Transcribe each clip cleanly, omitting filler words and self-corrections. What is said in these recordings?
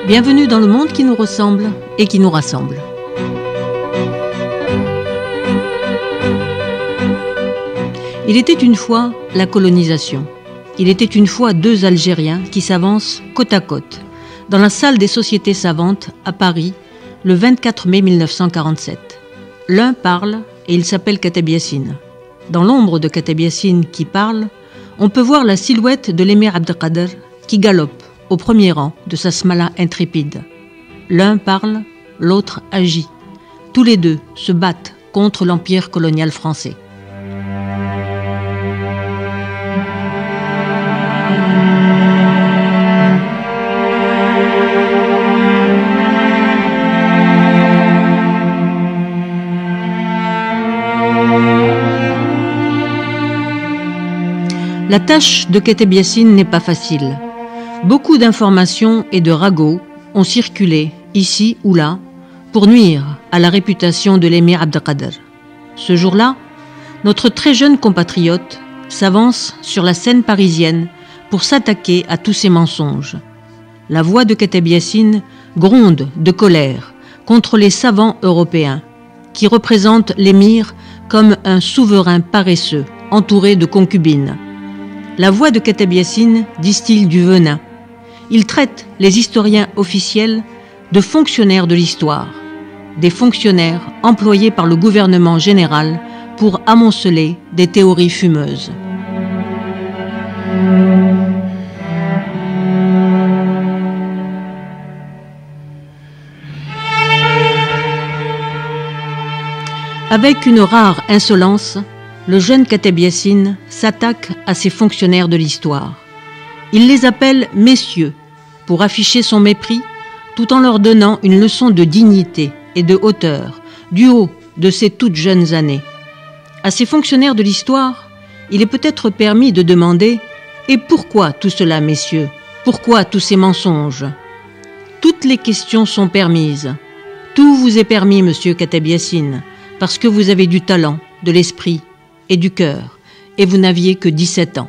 Bienvenue dans le monde qui nous ressemble et qui nous rassemble. Il était une fois la colonisation. Il était une fois deux Algériens qui s'avancent côte à côte dans la salle des sociétés savantes à Paris le 24 mai 1947. L'un parle et il s'appelle Kateb Yassine. Dans l'ombre de Kateb Yassine qui parle, on peut voir la silhouette de l'émir Abdelkader qui galope au premier rang de sa smala intrépide. L'un parle, l'autre agit. Tous les deux se battent contre l'empire colonial français. La tâche de Kateb Yassine n'est pas facile. Beaucoup d'informations et de ragots ont circulé ici ou là pour nuire à la réputation de l'émir Abdelkader. Ce jour-là, notre très jeune compatriote s'avance sur la scène parisienne pour s'attaquer à tous ces mensonges. La voix de Kateb Yassine gronde de colère contre les savants européens qui représentent l'émir comme un souverain paresseux entouré de concubines. La voix de Kateb Yassine distille du venin. Il traite les historiens officiels de fonctionnaires de l'histoire, des fonctionnaires employés par le gouvernement général pour amonceler des théories fumeuses. Avec une rare insolence, le jeune Kateb Yassine s'attaque à ces fonctionnaires de l'histoire. Il les appelle « messieurs » pour afficher son mépris tout en leur donnant une leçon de dignité et de hauteur du haut de ces toutes jeunes années. À ces fonctionnaires de l'histoire, il est peut-être permis de demander « Et pourquoi tout cela, messieurs? Pourquoi tous ces mensonges ?» Toutes les questions sont permises. Tout vous est permis, monsieur Kateb Yassine, parce que vous avez du talent, de l'esprit et du cœur, et vous n'aviez que 17 ans.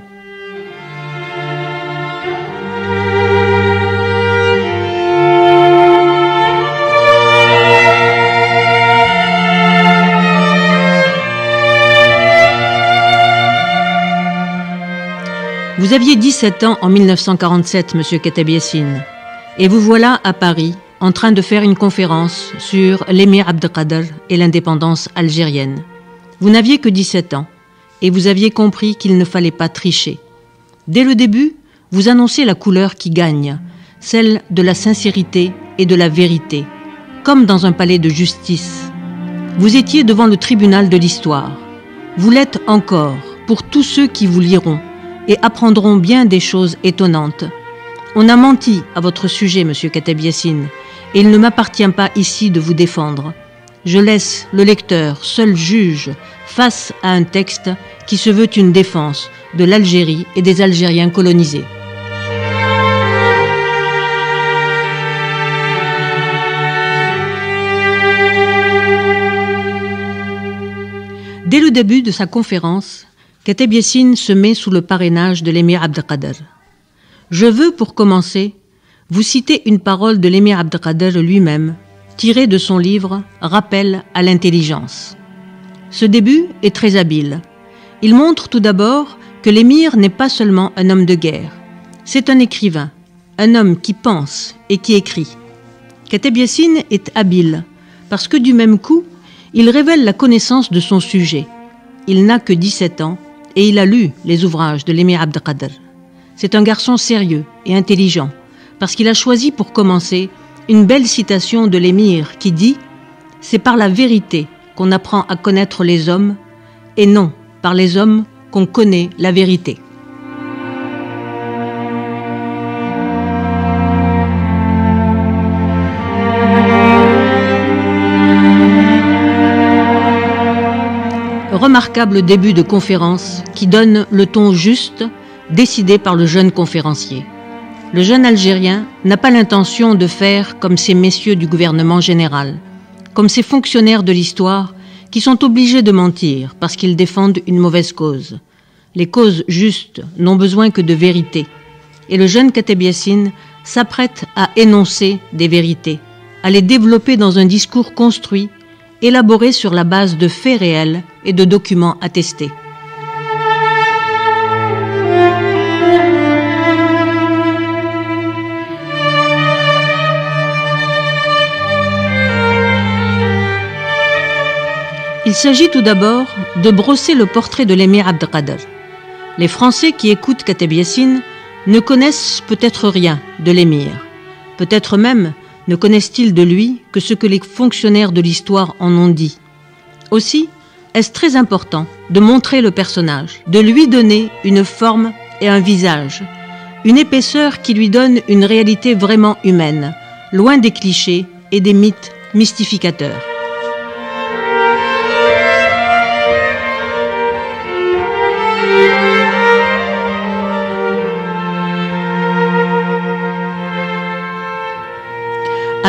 Vous aviez 17 ans en 1947, monsieur Kateb Yassine, et vous voilà à Paris en train de faire une conférence sur l'émir Abdelkader et l'indépendance algérienne. Vous n'aviez que 17 ans et vous aviez compris qu'il ne fallait pas tricher. Dès le début, vous annoncez la couleur qui gagne, celle de la sincérité et de la vérité, comme dans un palais de justice. Vous étiez devant le tribunal de l'histoire. Vous l'êtes encore pour tous ceux qui vous liront et apprendront bien des choses étonnantes. On a menti à votre sujet, monsieur Kateb Yassine, et il ne m'appartient pas ici de vous défendre. Je laisse le lecteur seul juge face à un texte qui se veut une défense de l'Algérie et des Algériens colonisés. Dès le début de sa conférence, Kateb Yassine se met sous le parrainage de l'émir Abdelkader. Je veux, pour commencer, vous citer une parole de l'émir Abdelkader lui-même, tirée de son livre « Rappel à l'intelligence ». Ce début est très habile. Il montre tout d'abord que l'émir n'est pas seulement un homme de guerre. C'est un écrivain, un homme qui pense et qui écrit. Kateb Yassine est habile, parce que du même coup, il révèle la connaissance de son sujet. Il n'a que 17 ans et il a lu les ouvrages de l'émir Abdelkader. C'est un garçon sérieux et intelligent, parce qu'il a choisi pour commencer une belle citation de l'émir qui dit « C'est par la vérité qu'on apprend à connaître les hommes, et non par les hommes qu'on connaît la vérité. » Remarquable début de conférence qui donne le ton juste décidé par le jeune conférencier. Le jeune Algérien n'a pas l'intention de faire comme ces messieurs du gouvernement général, comme ces fonctionnaires de l'histoire qui sont obligés de mentir parce qu'ils défendent une mauvaise cause. Les causes justes n'ont besoin que de vérité. Et le jeune Kateb Yassine s'apprête à énoncer des vérités, à les développer dans un discours construit, élaboré sur la base de faits réels et de documents attestés. Il s'agit tout d'abord de brosser le portrait de l'émir Abdelkader. Les Français qui écoutent Kateb Yassine ne connaissent peut-être rien de l'émir. Peut-être même ne connaissent-ils de lui que ce que les fonctionnaires de l'histoire en ont dit. Aussi, est-ce très important de montrer le personnage, de lui donner une forme et un visage, une épaisseur qui lui donne une réalité vraiment humaine, loin des clichés et des mythes mystificateurs.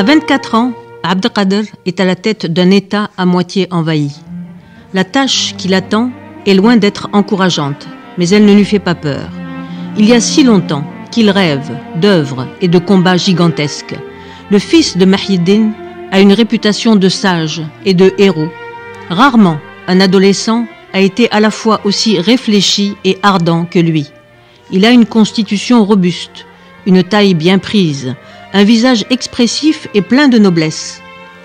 À 24 ans, Abdelkader est à la tête d'un État à moitié envahi. La tâche qui l'attend est loin d'être encourageante, mais elle ne lui fait pas peur. Il y a si longtemps qu'il rêve d'œuvres et de combats gigantesques. Le fils de Mahieddine a une réputation de sage et de héros. Rarement un adolescent a été à la fois aussi réfléchi et ardent que lui. Il a une constitution robuste, une taille bien prise, un visage expressif et plein de noblesse.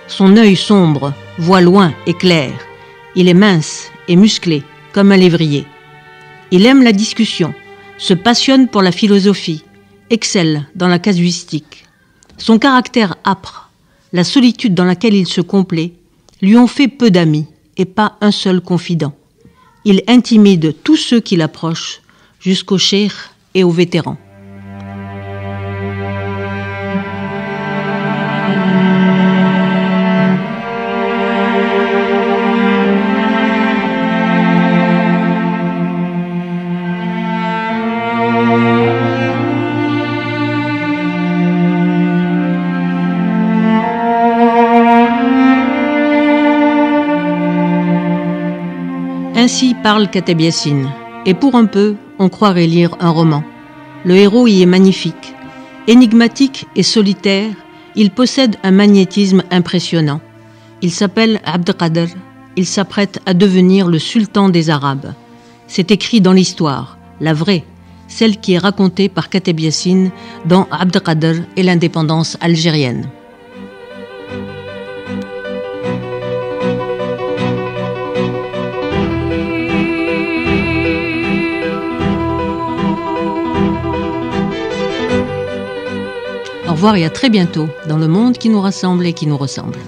Son œil sombre voit loin et clair. Il est mince et musclé comme un lévrier. Il aime la discussion, se passionne pour la philosophie, excelle dans la casuistique. Son caractère âpre, la solitude dans laquelle il se complaît, lui ont fait peu d'amis et pas un seul confident. Il intimide tous ceux qui l'approchent, jusqu'aux cheikhs et aux vétérans. Ainsi parle Kateb Yassine, et pour un peu, on croirait lire un roman. Le héros y est magnifique. Énigmatique et solitaire, il possède un magnétisme impressionnant. Il s'appelle Abdelkader, il s'apprête à devenir le sultan des Arabes. C'est écrit dans l'histoire, la vraie, celle qui est racontée par Kateb Yassine dans Abdelkader et l'indépendance algérienne. Au revoir et à très bientôt dans le monde qui nous rassemble et qui nous ressemble.